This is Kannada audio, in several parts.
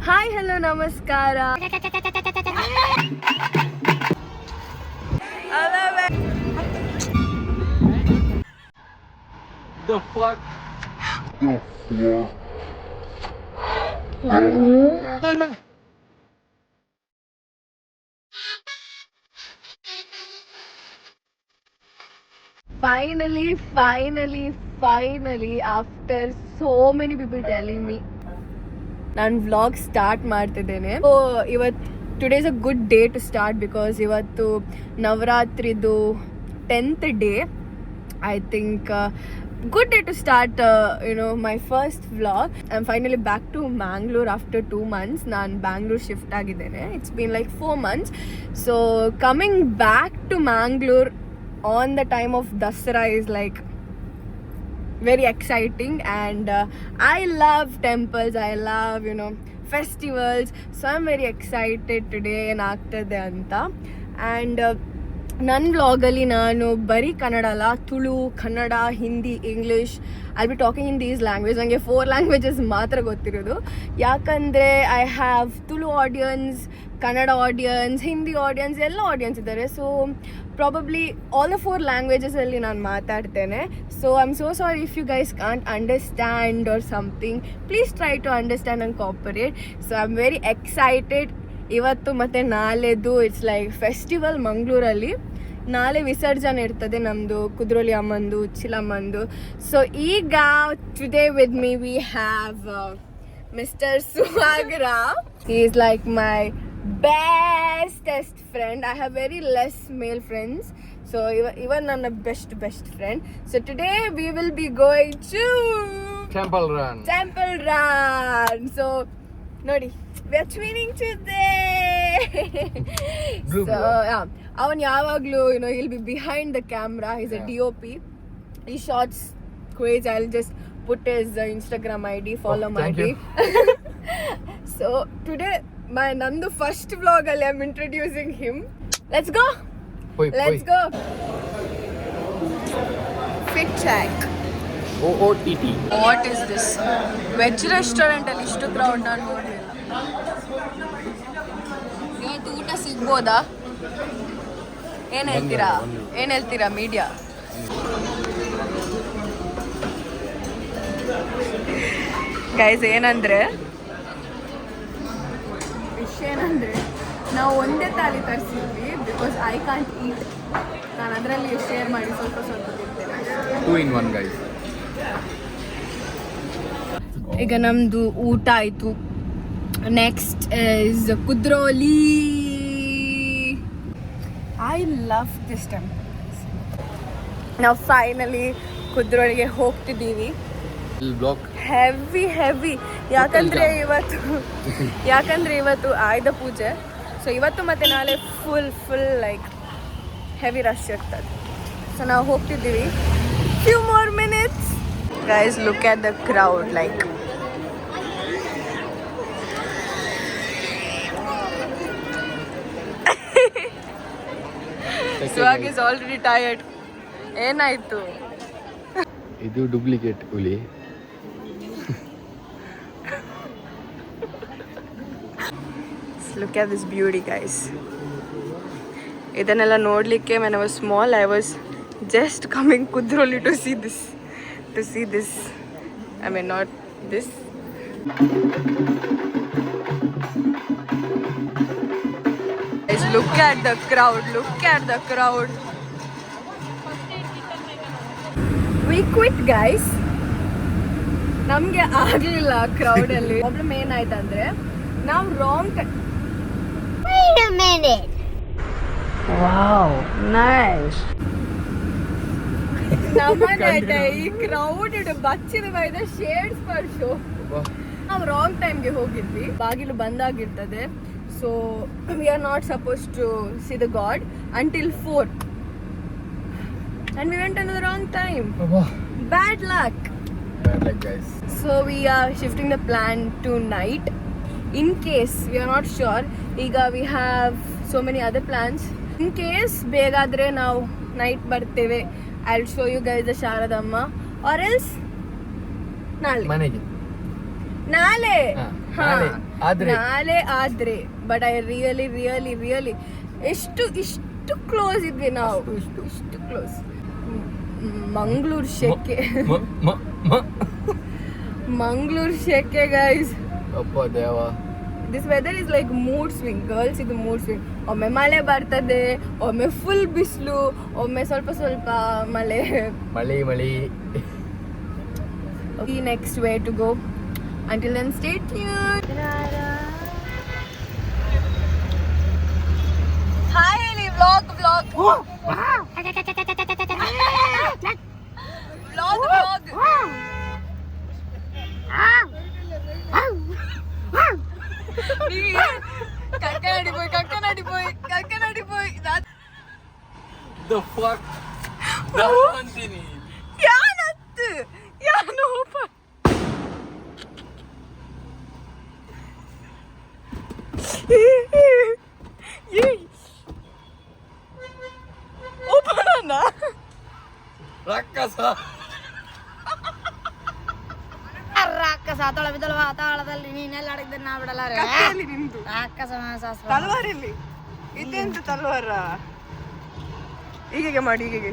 ಹಾಯ್ ಹಲೋ ನಮಸ್ಕಾರ. The fuck? Finally, after so many people telling me, ನಾನು ವ್ಲಾಗ್ ಸ್ಟಾರ್ಟ್ ಮಾಡ್ತಿದ್ದೇನೆ. So today is a good day to start because ಇವತ್ತು ನವರಾತ್ರಿದು 10th ಡೇ. I think good day to start my first vlog. I'm finally back to Mangalore after 2 months. ನಾನು ಬ್ಯಾಂಗ್ಳೂರ್ ಶಿಫ್ಟ್ ಆಗಿದ್ದೇನೆ. It's been like 4 months. So coming back to Mangalore on the time of Dasara is like very exciting, and I love temples, I love festivals, so I'm very excited today ಏನಾಗ್ತದೆ ಅಂತ. and ನನ್ನ ವ್ಲಾಗಲ್ಲಿ ನಾನು ಬರೀ ಕನ್ನಡ ಅಲ್ಲ, Tulu, Kannada, Hindi, English, I be talking in these language. ನನಗೆ 4 ಲ್ಯಾಂಗ್ವೇಜಸ್ ಮಾತ್ರ ಗೊತ್ತಿರೋದು, ಯಾಕಂದರೆ I have Tulu audience, Kannada audience, Hindi audience, ಎಲ್ಲ ಆಡಿಯನ್ಸ್ ಇದ್ದಾರೆ. ಸೊ ಪ್ರಾಬಬ್ಲಿ ಆಲ್ ದ 4 ಲ್ಯಾಂಗ್ವೇಜಸಲ್ಲಿ ನಾನು ಮಾತಾಡ್ತೇನೆ. So I am so sorry if you guys can't understand or something. Please try to understand and cooperate. So I am very excited. ಇವತ್ತು ಮತ್ತು ನಾಳೆದು ಇಟ್ಸ್ ಲೈಕ್ ಫೆಸ್ಟಿವಲ್ ಮಂಗಳೂರಲ್ಲಿ. ನಾಳೆ ವಿಸರ್ಜನೆ ಇರ್ತದೆ ನಮ್ಮದು, ಕುದ್ರೋಲಿ ಅಮ್ಮಂದು, ಚಿಲಮ್ಮಂದು. ಸೊ ಈಗ today with me we have mister Suhagrao. He is like my bestest friend. I have very less male friends, so even ನನ್ನ best friend. So today we will be going to Temple Run. So ನೋಡಿ, we are twinning today. So yeah, ಅವನ್ ಯಾವಾಗ್ಲೂ he'll be behind the camera. He's a DOP. He shots crazy. I'll just put his Instagram ID, follow my ID. So today ನಂದು ಫಸ್ಟ್ ವ್ಲಾಗ್ ಅಲ್ಲಿ I am introducing him. Let's go. Fit check. OOTT. What is this? Veg restaurant ಅಲ್ಲಿ ಇಷ್ಟು ಕ್ರೌಡ್ ನಾನು ನೋಡಲಿಲ್ಲ. ಇವತ್ತು ಊಟ ಸಿಗ್ಬೋದಾ? ಏನ್ ಹೇಳ್ತೀರಾ ಮೀಡಿಯಾ? ಗೈಸ್, ಏನಂದ್ರೆ ನಾವು ಒಂದೇ ತಾಲಿ ತರಿಸಿದ್ವಿ ಬಿಕಾಸ್ ಐ ಕಾಂಟ್ ಈಟ್. ನಾನು ಅದರಲ್ಲಿ ಶೇರ್ ಮಾಡಿ ಸ್ವಲ್ಪ ತಿಂತೇನೆ. 2 in 1 guys. ಈಗ ನಮ್ಮದು ಊಟ ಆಯಿತು. Next is Kudroli. I love this temple. ನಾವು ಫೈನಲಿ ಕುದ್ರೋಳಿಗೆ ಹೋಗ್ತಿದ್ದೀವಿ. ಹೆವಿ ಯಾಕಂದ್ರೆ ಇವತ್ತು ಆಯುಧ ಪೂಜೆ. ಸೊ ಇವತ್ತು ಮತ್ತೆ ನಾಳೆ ಫುಲ್ ಲೈಕ್ ಹೆವಿ ರಶ್ ಇರ್ತದೆ. ಸೊ ನಾವು ಹೋಗ್ತಿದ್ದೀವಿ. Few more minutes. Guys, look at the crowd. like Swag is already tired. ಏನಾಯ್ತು? ಇದು ಡೂಪ್ಲಿಕೇಟ್ ಹುಲಿ. Look at this beauty, guys. ಇದನ್ನೆಲ್ಲ ನೋಡಲಿಕ್ಕೆ when I was small, I was just coming Kudroli to see this. I mean, not this. Guys, look at the crowd. We quit, guys. ನಮಗೆ ಆಗಲಿಲ್ಲ ಕ್ರೌಡಲ್ಲಿ. ಪ್ರಾಬ್ಲಮ್ ಏನಾಯ್ತಂದ್ರೆ ನಾವು wrong Wait a minute. Wow, nice. ನಮ್ಮನ್ನ ಈ ಕ್ರೌಡ್ ಬಚ್ಚಿದ ಬೈದ ಶೇಡ್ಸ್ ಫಾರ್ ಶೋ. ನಾವು ರಾಂಗ್ ಟೈಮ್ಗೆ ಹೋಗಿದ್ವಿ. ಬಾಗಿಲು ಬಂದಾಗಿರ್ತದೆ. So we are not suppose to see the god until 4 and we went into the wrong time. Bad luck guys. So we are shifting the plan to night. In case we are not sure, iga we have so many other plans. In case begadre now night barteve, I'll show you guys the Sharadamma, or else nale ನಾಳೆ ಹಾ, ನಾಳೆ ಆದ್ರೆ ಬಟ್ ಐ ರಿಯಲಿ ಇಷ್ಟು ಕ್ಲೋಸ್ ಇದ್ವಿ ನಾವು, ಇಷ್ಟು ಕ್ಲೋಸ್. ಮಂಗಳೂರು ಶೆಕೆ ಗೈಸ್. ಅಪ್ಪ ದೇವ. This weather is like mood swing. Girls ಇದು ಮೂಡ್ ಸ್ವಿಂಗ್. ಒಮ್ಮೆ ಮಳೆ ಬರ್ತದೆ, ಒಮ್ಮೆ ಫುಲ್ ಬಿಸಿಲು, ಒಮ್ಮೆ ಸ್ವಲ್ಪ ಮಳೆ. Next way to go. Until then, stay tuned. Hi, Ali. Vlog. Vlog. ಕಕ್ಕನಡಿ போய். The fuck? ಅಂತೀನಿ. ಯಾನು ಓಪನ್ ರಾಕ್ಷಸ ತೊಳಬಿದಲ್ವ ತಾಳದಲ್ಲಿ ನೀನೆಲ್ಲ ಅಡಗಿದ ನಾ ಬಿಡಲ್ಲ ನಿಂದು ರಾಕ್ಷಸ ತಲವಾರಿಲ್ಲಿ ಇದೆಂತ ತಲವಾರ. ಹೀಗೆ ಮಾಡಿ ಹೀಗೆ.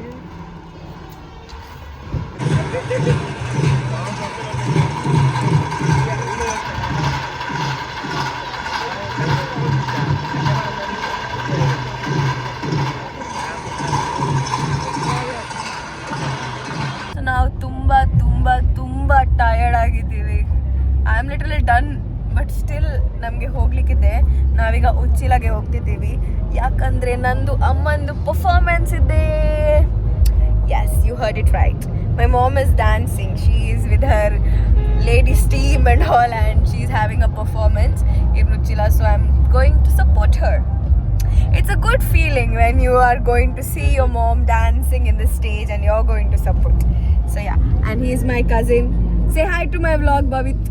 ನಾವು ತುಂಬಾ ಟಯರ್ಡ್ ಆಗಿದ್ದೀವಿ. I am literally done, but still ನಮಗೆ ಹೋಗ್ಲಿಕ್ಕಿದೆ. ನಾವೀಗ ಉಚ್ಚಿಲಗೆ ಹೋಗ್ತಿದ್ದೀವಿ, ಯಾಕಂದ್ರೆ ನಂದು ಅಮ್ಮಂದು ಪರ್ಫಾರ್ಮೆನ್ಸ್ ಇದೆ. Yes, you heard it right. My mom is dancing. She is with her ladies team and all, and she's having a performance in Uchila, so I'm going to support her. It's a good feeling when you are going to see your mom dancing in the stage and you're going to support. So yeah, and he is my cousin. Say hi to my vlog, Bhavit.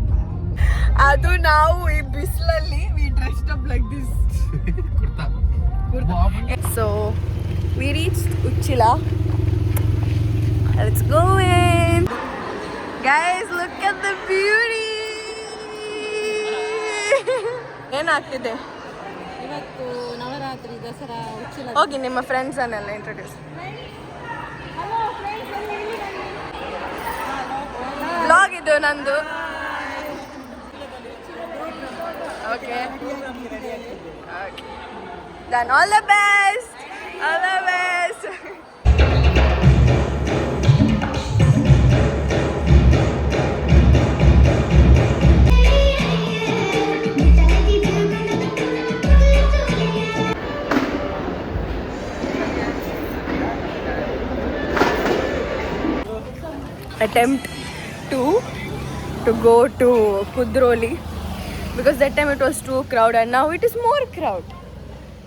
Adu now in bislali we dressed up like this. kurta. So we reached Uchila. Let's go in. Guys, look at the beauty. ಏನಾಗ್ತಿದೆ ಇವತ್ತು ನವರಾತ್ರಿ ದಸರಾ ಉಚ್ಚಿಲ. ಹೋಗಿ ನಿಮ್ಮ ಫ್ರೆಂಡ್ಸ್ ಅನ್ನೆಲ್ಲ ಇಂಟ್ರೊಡ್ಯೂಸ್. ವ್ಲಾಗ್ ಇದು ನಂದು. Okay then all the best. Attempt to go to Kudroli because that time it was too crowded and now it is more crowd.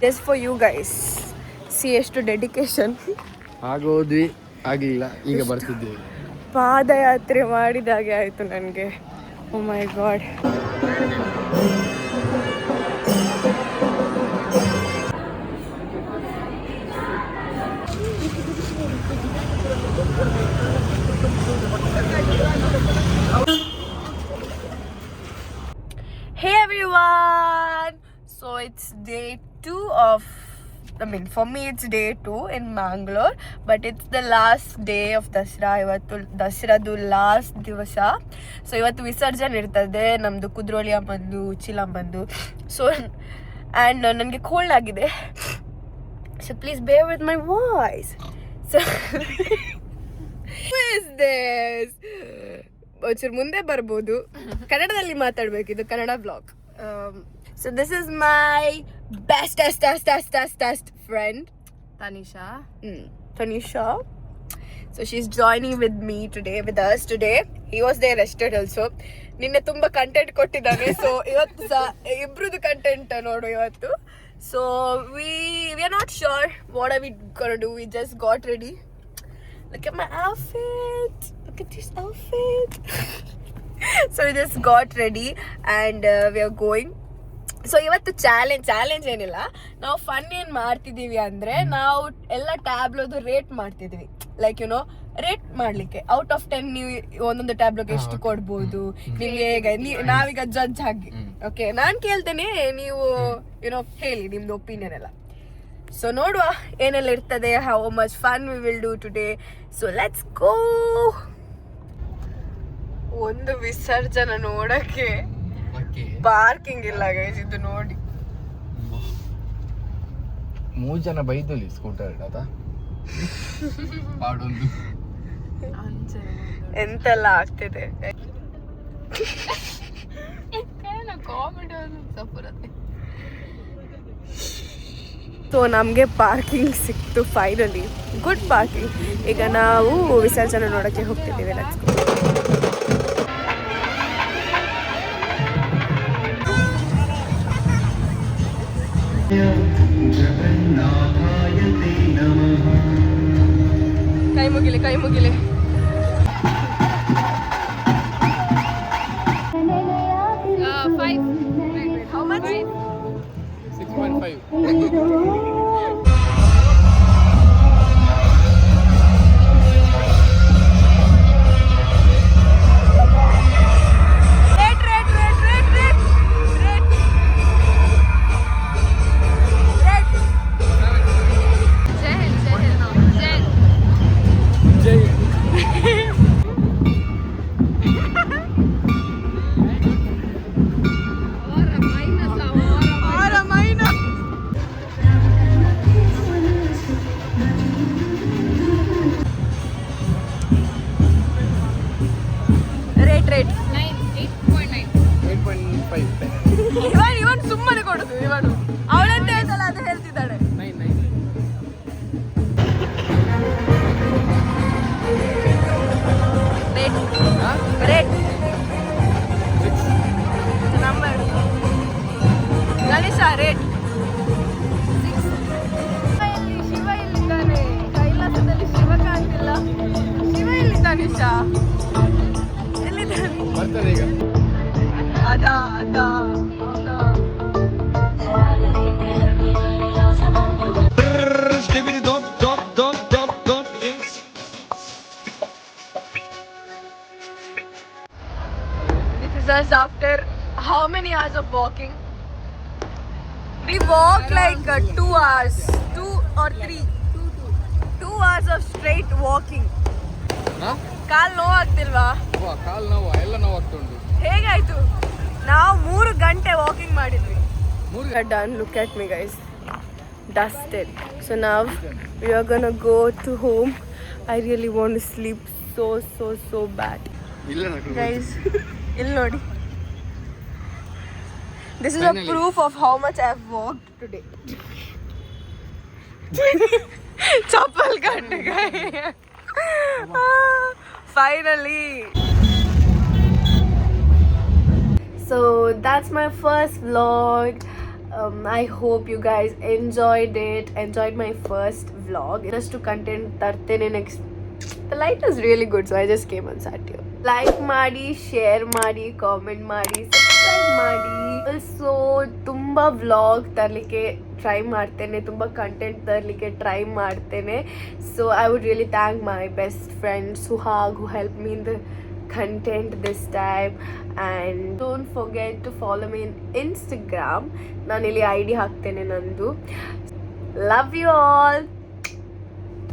Just for you guys. See ಎಷ್ಟು ಡೆಡಿಕೇಶನ್. ಆಗೋದ್ವಿ, ಆಗಲಿಲ್ಲ, ಈಗ ಬರ್ತಿದ್ದೀವಿ. ಪಾದಯಾತ್ರೆ ಮಾಡಿದಾಗೆ ಆಯಿತು ನನಗೆ. ಓ ಮೈ god. Hey everyone! So it's day 2 of, for me it's day 2 in Mangalore, but it's the last day of Dasra. Ivattu Dasradu last divasa. So ivattu ವಿಸರ್ಜನೆ ಇರ್ತದೆ ನಮ್ದು ಕುದ್ರೋಳಿ ಅಮ್ಮಂದು ಉಚ್ಚಿಲ ಅಮ್ಮಂದು. So and ನನಗೆ ಕೋಲ್ಡ್ ಆಗಿದೆ. So please bear with my voice. So who is this? ಒಂಚೂರು ಮುಂದೆ ಬರ್ಬೋದು. ಕನ್ನಡದಲ್ಲಿ ಮಾತಾಡಬೇಕಿದು, Kannada blog. So this is my best friend Tanisha. So she's joining with us today. He was there yesterday also. ನಿನ್ನೆ ತುಂಬಾ ಕಂಟೆಂಟ್ ಕೊಟ್ಟಿದ್ದಾನೆ. ಸೊ ಇವತ್ತು ಸಹ ಇಬ್ರದ್ದು ಕಂಟೆಂಟ್ ನೋಡು ಇವತ್ತು. So we are not sure what are we gonna do. We just got ready. Look at my outfit. Look at this outfit. So we just got ready and we are going. So ಇವತ್ತು ಚಾಲೆಂಜ್ ಏನಿಲ್ಲ, ನಾವು ಫನ್ ಏನು ಮಾಡ್ತಿದ್ದೀವಿ ಅಂದರೆ ನಾವು ಎಲ್ಲ ಟ್ಯಾಬ್ಲೋದು ರೇಟ್ ಮಾಡ್ತಿದ್ವಿ. ಲೈಕ್ ರೇಟ್ ಮಾಡ್ಲಿಕ್ಕೆ ಔಟ್ ಆಫ್ 10 ನೀವು ಒಂದೊಂದು ಟ್ಯಾಬ್ಲೆಟ್ ಎಷ್ಟು ಕೊಡ್ಬೋದು ನಿಮ್ಗೆ. ನಾವೀಗ ಜಡ್ಜ್ ಹಾಗೆ ಓಕೆ, ನಾನ್ ಕೇಳ್ತೇನೆ, ನೀವು ಯುನೋ ಹೇಳಿ ನಿಮ್ದು ಒಪಿನಿಯನ್ ಎಲ್ಲ. ಸೊ ನೋಡುವ ಏನೆಲ್ಲ ಇರ್ತದೆ, how much fun we will do today. So let's go. ಒಂದು ವಿಸರ್ಜನೆ ನೋಡಕ್ಕೆ ಪಾರ್ಕಿಂಗ್ ಇಲ್ಲ ಗೈಸ್, ಇದು ನೋಡಿ. 3 ಜನ ಬೈದಲ್ಲಿ ಸ್ಕೂಟರ್ ಇಡದ ಪಾಡೊಂದು ಎಂತೆಲ್ಲ ಆಗ್ತಿದೆ. ಸೊ ನಮಗೆ ಪಾರ್ಕಿಂಗ್ ಸಿಕ್ತು ಫೈನಲಿ, ಗುಡ್ ಪಾರ್ಕಿಂಗ್. ಈಗ ನಾವು ವಿಸರ್ಜನೆ ನೋಡಕ್ಕೆ ಹೋಗ್ತಿದ್ದೀವಿ. Let's go. ಕೈ ಮುಗಿಲಿ, ಕೈ ಮುಗಿಲಿ. How much? 6.5. ಇವನ್ ಸುಮ್ಮನೆ ಕೊಡುದು, ಇವನು ಅವಳಂತ ಹೇಳ್ತಲ್ಲ ಅದು ಹೇಳ್ತಿದ್ದಾಳೆ. Rate number Ganesha rate. Shiva ಎಲ್ಲಿದ್ದಾನೆ? ಕೈಲಾಸದಲ್ಲಿ ಶಿವ ಕಾಣ್ತಿಲ್ಲ. ಶಿವ ಎಲ್ಲಿದ್ದಾನೆ? ಎಲ್ಲಿದ್ದಾನೆ? ಬರ್ತದೆ ಈಗ. ಅದಾ This is us after how many hours of walking? We walked like 2 hours, 2 or 3. 2 hours of straight walking. ಕಾಲ್ ನೋವಾಗ್ತಿಲ್ವಾ? ಕಾಲ್ ನೋವು ಎಲ್ಲ ನೋವಾಗ್ತುಂಟು. ಹೇಗಾಯ್ತು? ನಾವು 3 ಗಂಟೆ ವಾಕಿಂಗ್ ಮಾಡಿದ್ವಿ. Done. Look at me guys, dusted. So now we are gonna go to home. I really want to sleep so bad. Guys, ಇಲ್ಲಿ ನೋಡಿ. This is a proof of how much I have walked today. Chappal katte gaye. Finally. So that's my first vlog. I hope you guys enjoyed my first vlog. Just to content tartene next. The light is really good, so I just came and sat here. Like ಮಾಡಿ, share ಮಾಡಿ, comment ಮಾಡಿ, subscribe ಮಾಡಿ. Also ತುಂಬಾ vlog ತರಲಿಕ್ಕೆ ಟ್ರೈ ಮಾಡ್ತೇನೆ, ತುಂಬಾ ಕಂಟೆಂಟ್ ತರಲಿಕ್ಕೆ ಟ್ರೈ ಮಾಡ್ತೇನೆ. So I would really thank my best friend Suhag who helped me in the content this time, and don't forget to follow me in Instagram. ನಾನು ಇಲ್ಲಿ ID ಹಾಕ್ತೇನೆ ನಂದು. Love you all.